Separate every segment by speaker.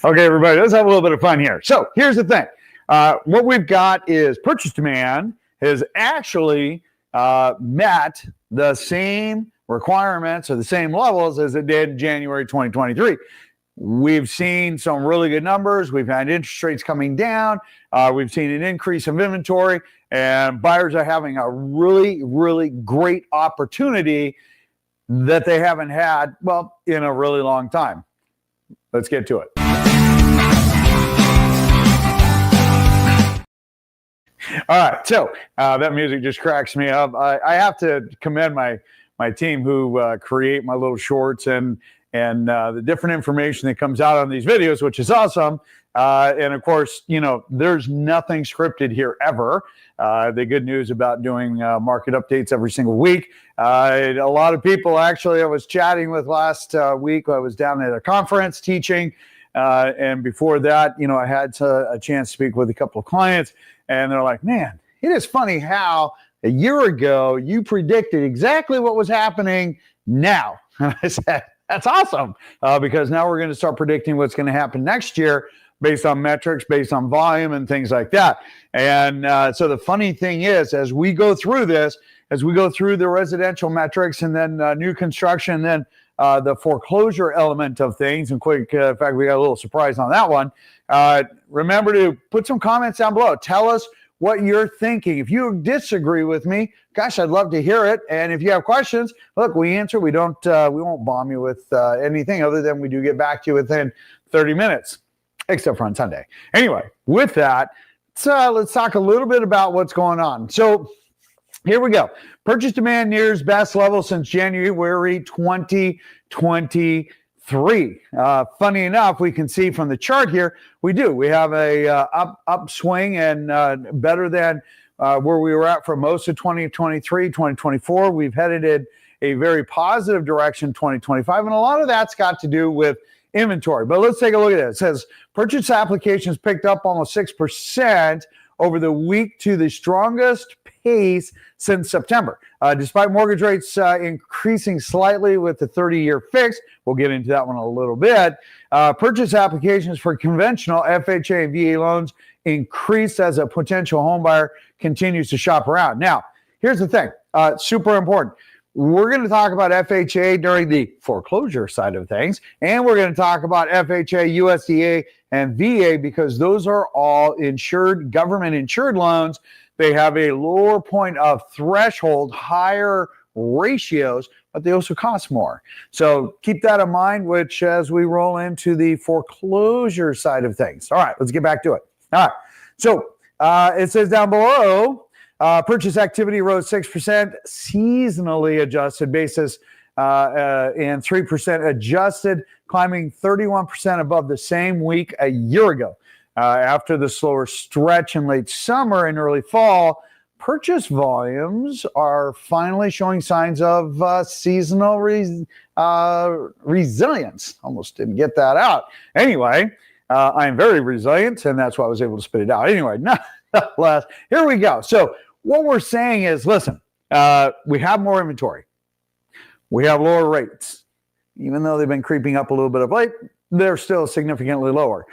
Speaker 1: Okay, everybody, let's have a little bit of fun here. So here's the thing. What we've got is purchase demand has actually met the same requirements or the same levels as it did in January 2023. We've seen some really good numbers. We've had interest rates coming down. We've seen an increase of inventory, and buyers are having a really, really great opportunity that they haven't had, well, in a really long time. Let's get to it. All right, so that music just cracks me up. I have to commend my team who create my little shorts and the different information that comes out on these videos, which is awesome. And of course, you know, there's nothing scripted here ever. The good news about doing market updates every single week. A lot of people actually I was chatting with last week. I was down at a conference teaching. And before that, you know, I had a chance to speak with a couple of clients, and they're like, man, it is funny how a year ago you predicted exactly what was happening now. And I said, that's awesome, because now we're going to start predicting what's going to happen next year based on metrics, based on volume and things like that. And so the funny thing is, as we go through this, as we go through the residential metrics and then new construction, then the foreclosure element of things, and quick, in fact, we got a little surprise on that one. Remember to put some comments down below. Tell us what you're thinking. If you disagree with me, gosh, I'd love to hear it. And if you have questions, look, we answer. We won't bomb you with anything other than we do get back to you within 30 minutes, except for on Sunday. Anyway, with that, let's talk a little bit about what's going on. So here we go. Purchase demand nears best level since January 2023. Funny enough, we can see from the chart here, we have a upswing and better than where we were at for most of 2023, 2024. We've headed in a very positive direction, 2025, and a lot of that's got to do with inventory. But let's take a look at it. It says purchase applications picked up almost 6% over the week to the strongest pace since September. Despite mortgage rates increasing slightly with the 30-year fix, we'll get into that one a little bit, purchase applications for conventional FHA and VA loans increased as a potential home buyer continues to shop around. Now, here's the thing, super important. We're going to talk about FHA during the foreclosure side of things, and we're going to talk about FHA, USDA, and VA because those are all insured, government-insured loans. They have a lower point of threshold, higher ratios, but they also cost more. So keep that in mind, which as we roll into the foreclosure side of things. All right, let's get back to it. All right, so it says down below, purchase activity rose 6%, seasonally adjusted basis, and 3% adjusted, climbing 31% above the same week a year ago. After the slower stretch in late summer and early fall, purchase volumes are finally showing signs of seasonal resilience. Almost didn't get that out. Anyway, I am very resilient, and that's why I was able to spit it out. Anyway, nonetheless, here we go. So what we're saying is, listen, we have more inventory. We have lower rates. Even though they've been creeping up a little bit of late, they're still significantly lower.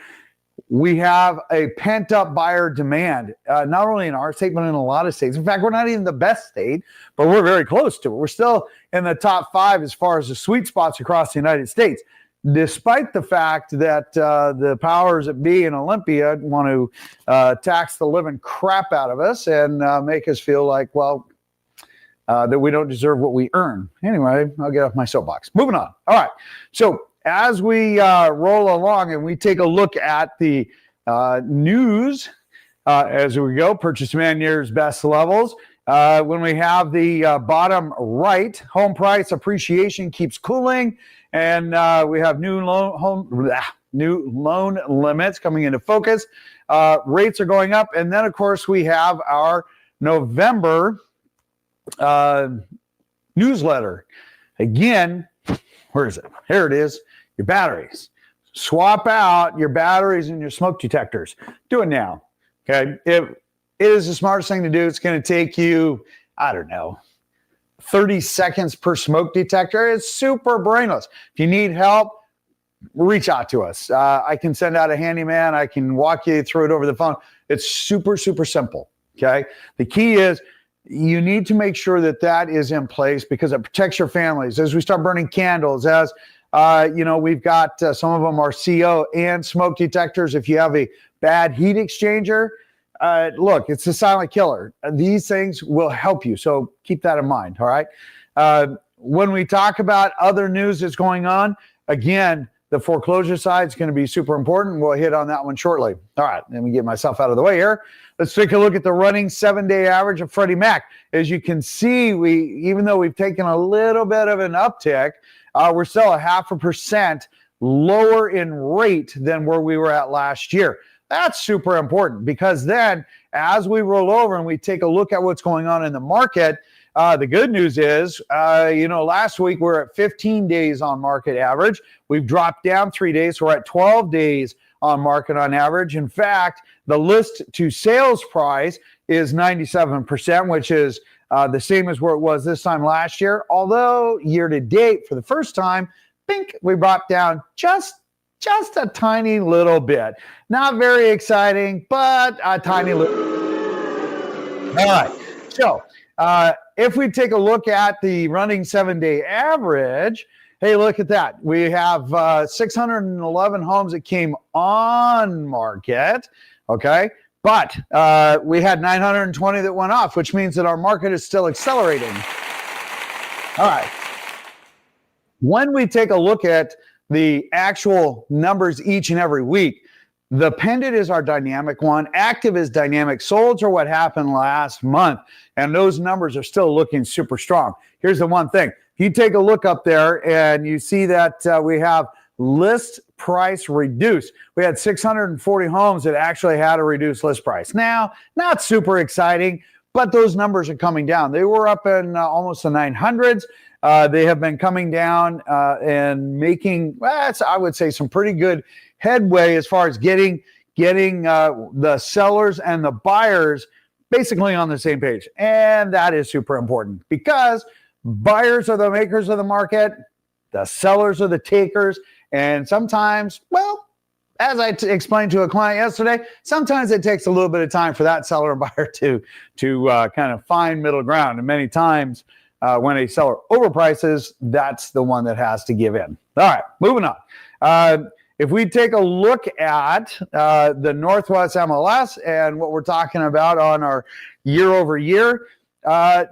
Speaker 1: We have a pent-up buyer demand, not only in our state, but in a lot of states. In fact, we're not even the best state, but we're very close to it. We're still in the top 5 as far as the sweet spots across the United States, despite the fact that the powers that be in Olympia want to tax the living crap out of us and make us feel like, well, that we don't deserve what we earn. Anyway, I'll get off my soapbox. Moving on. All right. So as we roll along and we take a look at the news as we go, purchase demand nears best levels. When we have the bottom right, home price appreciation keeps cooling, and we have new loan limits coming into focus. Rates are going up, and then of course we have our November newsletter. Again, where is it? Here it is. Your batteries. Swap out your batteries and your smoke detectors. Do it now. Okay. It is the smartest thing to do. It's going to take you, I don't know, 30 seconds per smoke detector. It's super brainless. If you need help, reach out to us. I can send out a handyman. I can walk you through it over the phone. It's super, super simple. Okay. The key is you need to make sure that that is in place because it protects your families. As we start burning candles, as we've got some of them are CO and smoke detectors. If you have a bad heat exchanger, look, it's a silent killer. These things will help you. So keep that in mind. All right. When we talk about other news that's going on, again, the foreclosure side is going to be super important. We'll hit on that one shortly. All right, let me get myself out of the way here. Let's take a look at the running 7-day average of Freddie Mac. As you can see, even though we've taken a little bit of an uptick, we're still 0.5% lower in rate than where we were at last year. That's super important because then as we roll over and we take a look at what's going on in the market, the good news is, last week we were at 15 days on market average. We've dropped down 3 days. So we're at 12 days on market on average. In fact, the list to sales price is 97%, which is the same as where it was this time last year. Although year to date, for the first time, we brought down just a tiny little bit. Not very exciting, but a tiny little. All right. So, if we take a look at the running 7-day average, hey, look at that. We have 611 homes that came on market, okay? But we had 920 that went off, which means that our market is still accelerating. All right. When we take a look at the actual numbers each and every week, the pendant is our dynamic one. Active is dynamic. Solds are what happened last month. And those numbers are still looking super strong. Here's the one thing. If you take a look up there and you see that we have list price reduced. We had 640 homes that actually had a reduced list price. Now, not super exciting, but those numbers are coming down. They were up in almost the 900s. They have been coming down and making, I would say, some pretty good headway as far as getting the sellers and the buyers basically on the same page. And that is super important because buyers are the makers of the market, the sellers are the takers, and sometimes, as I explained to a client yesterday, sometimes it takes a little bit of time for that seller and buyer to kind of find middle ground. And many times when a seller overprices, that's the one that has to give in. All right, moving on. If we take a look at the Northwest MLS and what we're talking about on our year over year,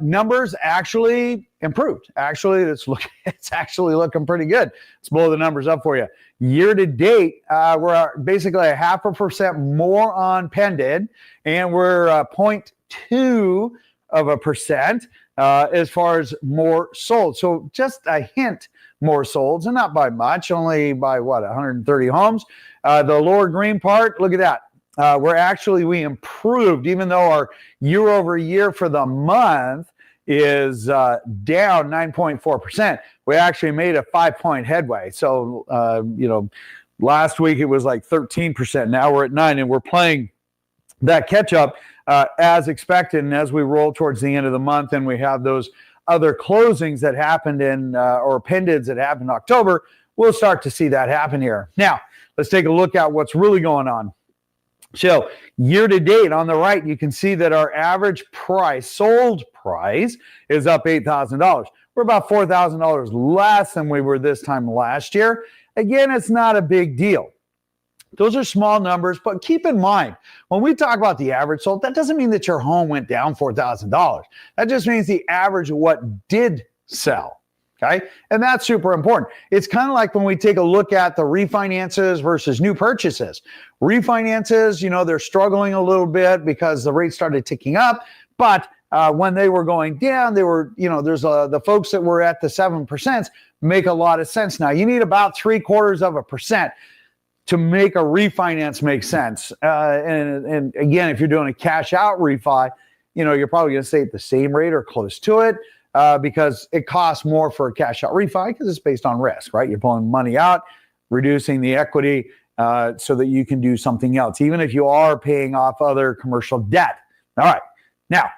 Speaker 1: numbers actually improved. Actually, it's actually looking pretty good. Let's blow the numbers up for you. Year to date, we're basically 0.5% more on pendant, and we're 0.2% as far as more sold. So just a hint more solds, and not by much, only by 130 homes. The lower green part, look at that. We improved, even though our year over year for the month is down 9.4%. We actually made a 5-point headway. So, last week it was like 13%. Now we're at 9%, and we're playing that catch up as expected. And as we roll towards the end of the month and we have those other closings that happened or pendants that happened in October, we'll start to see that happen here. Now, let's take a look at what's really going on. So year to date on the right, you can see that our average sold price is up $8,000. We're about $4,000 less than we were this time last year. Again, it's not a big deal. Those are small numbers, but keep in mind, when we talk about the average sold, that doesn't mean that your home went down $4,000. That just means the average of what did sell, okay? And that's super important. It's kind of like when we take a look at the refinances versus new purchases. Refinances, they're struggling a little bit because the rates started ticking up, but when they were going down, they were, there's the folks that were at the 7% make a lot of sense now. You need about 0.75% to make a refinance make sense. And again, if you're doing a cash out refi, you're probably going to stay at the same rate or close to it because it costs more for a cash out refi because it's based on risk, right? You're pulling money out, reducing the equity so that you can do something else, even if you are paying off other commercial debt. All right. Now,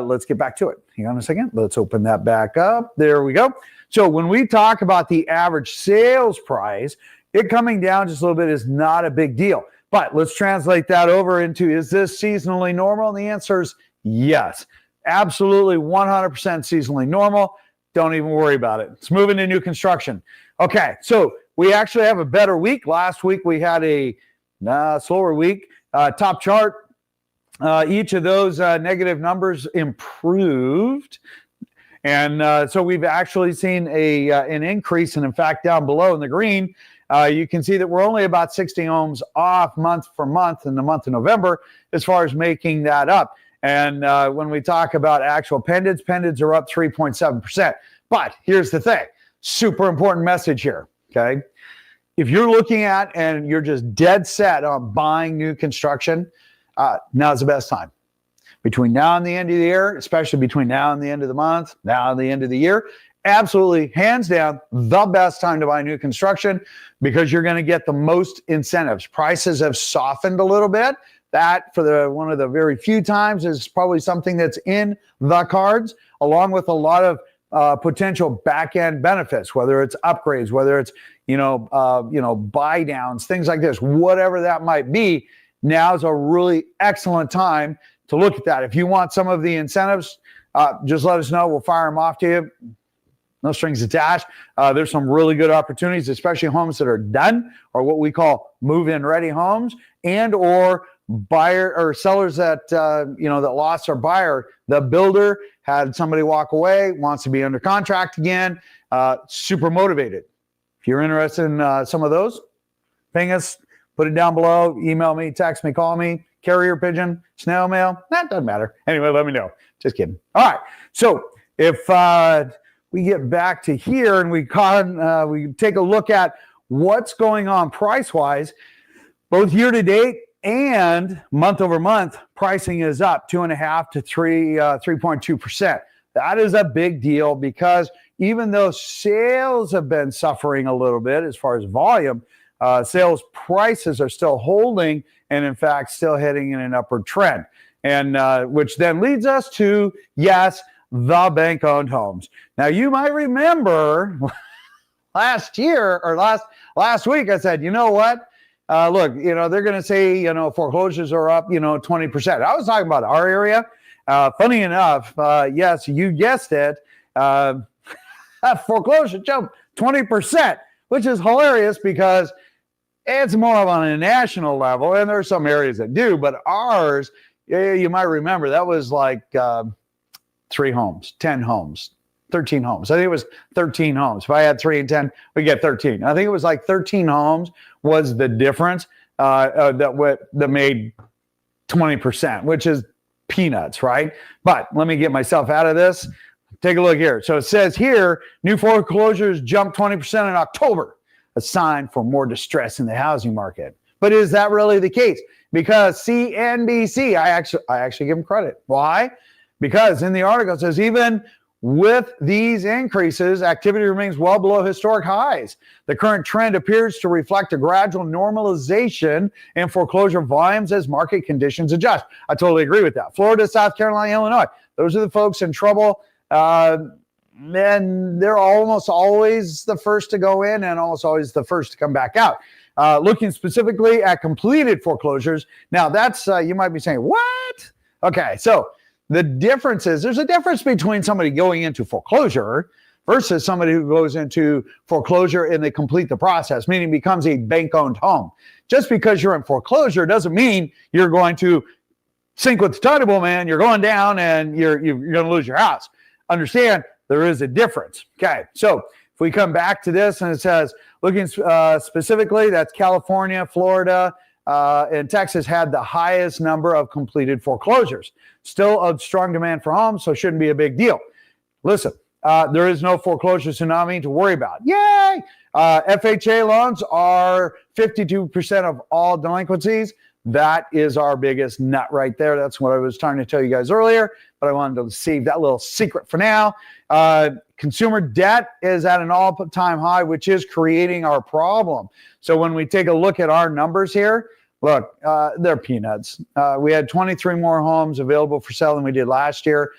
Speaker 1: let's get back to it. Hang on a second. Let's open that back up. There we go. So when we talk about the average sales price, it coming down just a little bit is not a big deal. But let's translate that over into, is this seasonally normal? And the answer is yes. Absolutely 100% seasonally normal. Don't even worry about it. Let's move into new construction. Okay, so we actually have a better week. Last week we had a slower week. Top chart, each of those negative numbers improved. And so we've actually seen an increase. And in fact, down below in the green, you can see that we're only about 60 homes off month for month in the month of November as far as making that up. And when we talk about actual pendants are up 3.7%. But here's the thing, super important message here, okay? If you're looking at and you're just dead set on buying new construction, now's the best time. Between now and the end of the year, especially between now and the end of the month, now and the end of the year, absolutely, hands down, the best time to buy new construction because you're going to get the most incentives. Prices have softened a little bit. That, for one of the very few times, is probably something that's in the cards, along with a lot of potential back-end benefits, whether it's upgrades, whether it's buy downs, things like this, whatever that might be. Now's a really excellent time to look at that. If you want some of the incentives, just let us know. We'll fire them off to you. No strings attached. There's some really good opportunities, especially homes that are done, or what we call move-in ready homes, and or buyer or sellers that that lost their buyer. The builder had somebody walk away, wants to be under contract again, super motivated. If you're interested in some of those, ping us, put it down below, email me, text me, call me, carrier pigeon, snail mail, that doesn't matter. Anyway, let me know. Just kidding. All right. So if we get back to here and we take a look at what's going on price-wise, both year to date and month over month, pricing is up 2.5 to 3.2%. That is a big deal because even though sales have been suffering a little bit as far as volume, sales prices are still holding and in fact still heading in an upward trend. And which then leads us to, yes, the bank-owned homes. Now you might remember last year or last week I said, you know what? Look, they're going to say, foreclosures are up, 20%. I was talking about our area. Funny enough, yes, you guessed it. Foreclosure jumped 20%, which is hilarious because it's more of on a national level, and there are some areas that do, but ours, you might remember, that was like 3 homes, 10 homes, 13 homes. I think it was 13 homes. If I had 3 and 10, we get 13. I think it was like 13 homes was the difference that made 20%, which is peanuts, right? But let me get myself out of this. Take a look here. So it says here, new foreclosures jumped 20% in October, a sign for more distress in the housing market. But is that really the case? Because CNBC, I actually give them credit. Why? Because in the article it says even with these increases, activity remains well below historic highs. The current trend appears to reflect a gradual normalization in foreclosure volumes as market conditions adjust. I totally agree with that. Florida, South Carolina, Illinois, those are the folks in trouble. And they're almost always the first to go in and almost always the first to come back out. Looking specifically at completed foreclosures. Now that's, you might be saying, what? Okay, so the difference is there's a difference between somebody going into foreclosure versus somebody who goes into foreclosure and they complete the process, meaning becomes a bank-owned home. Just because you're in foreclosure doesn't mean you're going to sink with the tide, man. You're going down and you're going to lose your house. Understand, there is a difference. Okay, so if we come back to this and it says, looking specifically, that's California, Florida, and Texas had the highest number of completed foreclosures. Still a strong demand for homes, so shouldn't be a big deal. Listen, there is no foreclosure tsunami to worry about. Yay! FHA loans are 52% of all delinquencies. That is our biggest nut right there. That's what I was trying to tell you guys earlier, but I wanted to save that little secret for now. Consumer debt is at an all-time high, which is creating our problem. So when we take a look at our numbers here, look, they're peanuts. We had 23 more homes available for sale than we did last year.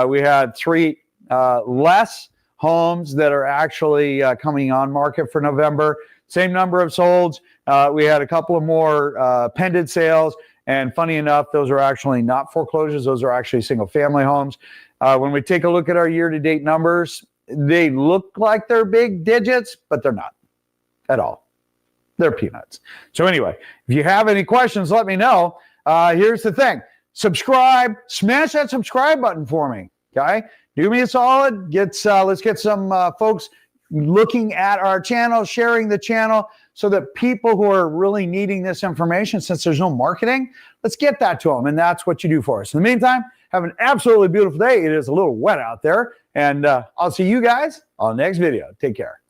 Speaker 1: We had 3 less homes that are actually coming on market for November. same number of solds. We had a couple of more pending sales. And funny enough, those are actually not foreclosures. Those are actually single family homes. When we take a look at our year-to-date numbers, they look like they're big digits, but they're not at all. They're peanuts. So anyway, if you have any questions, let me know. Here's the thing. Subscribe. Smash that subscribe button for me. Okay? Do me a solid. Let's get some folks looking at our channel, sharing the channel, so that people who are really needing this information, since there's no marketing, let's get that to them. And that's what you do for us. In the meantime, have an absolutely beautiful day. It is a little wet out there. And I'll see you guys on the next video. Take care.